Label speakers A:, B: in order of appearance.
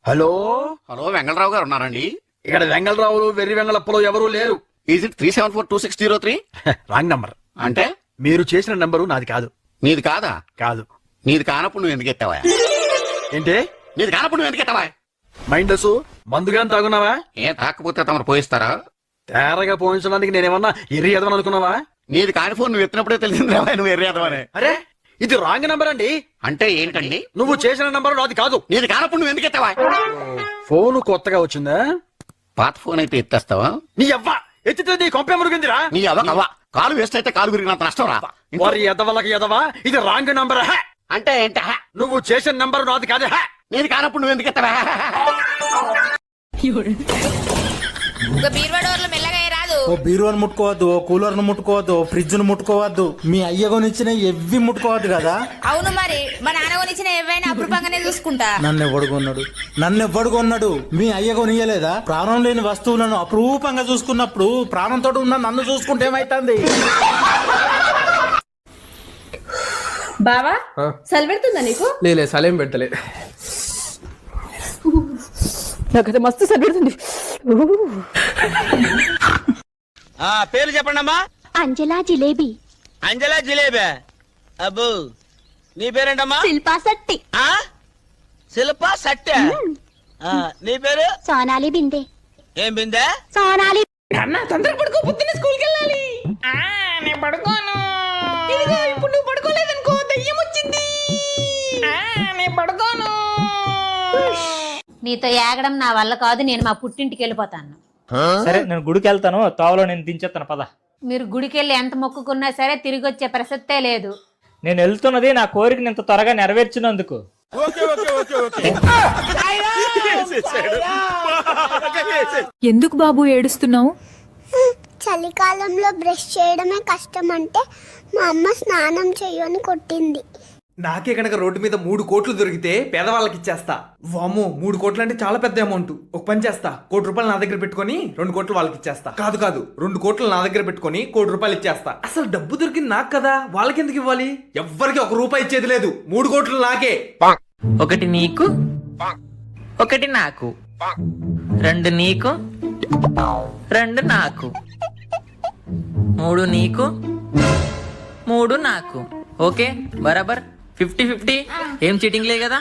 A: Hello
B: hello Vengala Rao గారు ఉన్నారండి?
A: ఇక్కడ వెంగళరావులు వెర్రి వెంగళప్పలు ఎవరూ లేరు.
B: Is it 3742603?
A: Wrong number.
B: అంటే
A: మీరు చేసిన నంబరు నాది కాదు.
B: నీది కాదా?
A: కాదు.
B: నీది కానప్పుడు నువ్వు ఎందుకు ఎత్తావా?
A: ఏంటి
B: నీది కానప్పుడు నువ్వు ఎందుకు ఎత్తావా?
A: మైండసు మందుగాని తాగున్నావా?
B: ఏం తాకపోతే తమరు పోయిస్తారా?
A: తేరగా పోయించడానికి నేనేమన్నా ఎర్రి ఎదవని అనుకున్నావా?
B: నీది కాని ఫోన్ నువ్వు ఎత్తినప్పుడే తెలిసింది నువ్వు ఎర్రేదవనే.
A: అరే ఇది రాంగ్ నంబర్ అండి.
B: అంటే ఏంటండి?
A: నువ్వు చేసిన నంబరు నాది కాదు.
B: నీది కానప్పుడు నువ్వు ఎందుకు ఎత్తావా?
A: ఫోన్ కొత్తగా వచ్చిందా?
B: పాత ఫోన్ అయితే ఎత్తేస్తావా?
A: నీ అవ్వ ఎత్తితే నీ కొంపే మురిగిందిరా.
B: నీ అవ్వ కాలు వేస్ట్ అయితే కాలు విరిగినంత నష్టం రా.
A: వారి ఎదవలకి ఎదవా ఇది రాంగ్ నంబర్.
B: అంటే ఏంట?
A: నువ్వు చేసిన నంబరు నాది కాదు.
B: నీది కానప్పుడు నువ్వు ఎందుకు ఎత్తావా?
C: ఓ బీరువాను ముట్టుకోవద్దు, ఓ కూలర్ ను ముట్టుకోవద్దు, ఓ ఫ్రిడ్జ్ ను ముట్టుకోవద్దు. మీ అయ్య కొనిచ్చిన ఎవ్వి ముట్టుకోవద్దు కదా.
D: అవును మరి మా నాన్న కొనిచ్చిన ఏవైనా అపురూపంగానే చూసుకుంటా.
C: నన్నెవ్వడు కొన్నాడు? మీ అయ్య కొనియలేదా? ప్రాణం లేని వస్తువులను అపురూపంగా చూసుకున్నప్పుడు ప్రాణంతో ఉన్న నన్ను చూసుకుంటే ఏమైతుంది?
E: బావా చలి పెడుతుందా నీకు?
F: లేలే సలేం పెడతలే.
E: నాకైతే మస్తు చలి పెడుతుంది.
G: పేరు చెప్పండి అమ్మా.
H: అంజలా జిలేబీ.
G: అంజలా జిలేబీ. అబ్బో నీ పేరేంటమ్మా?
H: శిల్పా శెట్టి.
G: శిల్పా శెట్టి. నీ పేరు?
H: సోనాలి బిందే.
G: ఏం బిందే?
H: సోనాలి.
E: అన్న తొందరగా పడుకో, పొద్దున్న స్కూల్కి వెళ్ళాలి. నేను పడుకోను. ఇదిగో ఇప్పుడు నువ్వు పడుకోలేదనుకో దయ్యం వచ్చింది. నేను పడుకోను.
D: నీతో ఏగడం నా వల్ల కాదు, నేను మా పుట్టింటికి వెళ్ళిపోతాను.
I: సరే నేను గుడికి వెళ్తాను, తావలో నేను దించేస్తాను పద.
D: మీరు గుడికి వెళ్ళి ఎంత మొక్కుకున్నా సరే తిరిగి వచ్చే ప్రసక్తే లేదు.
I: నేను వెళ్తున్నది నా కోరికని ఇంత త్వరగా నెరవేర్చినందుకు.
E: ఎందుకు బాబు ఏడుస్తున్నావు?
H: చలికాలంలో బ్రష్ చేయడమే కష్టం అంటే మా అమ్మ స్నానం చెయ్యని కొట్టింది.
F: నాకే కనుక రోడ్డు మీద 3 కోట్లు దొరికితే పేదవాళ్ళకి ఇచ్చేస్తా. వామ్మో 3 కోట్లు అంటే చాలా పెద్ద అమౌంట్. ఒక పని చేస్తా, 1 కోటి రూపాయలు నా దగ్గర పెట్టుకొని 2 కోట్లు వాళ్ళకి ఇచ్చేస్తా. కాదు 2 కోట్లు నా దగ్గర పెట్టుకొని 1 కోటి రూపాయలు ఇచ్చేస్తా. అసలు డబ్బు దొరికింది నాకు కదా, వాళ్ళకి ఎందుకు ఇవ్వాలి? ఎవ్వరికి 1 రూపాయి ఇచ్చేది లేదు. 3 కోట్లు నాకే.
J: ఒకటి నీకు, ఒకటి నాకు, 2 నీకు, 2 నాకు, 3 నీకు, 3 నాకు. ఓకే బరాబర్ 50-50. ఏం చీటింగ్ లే కదా.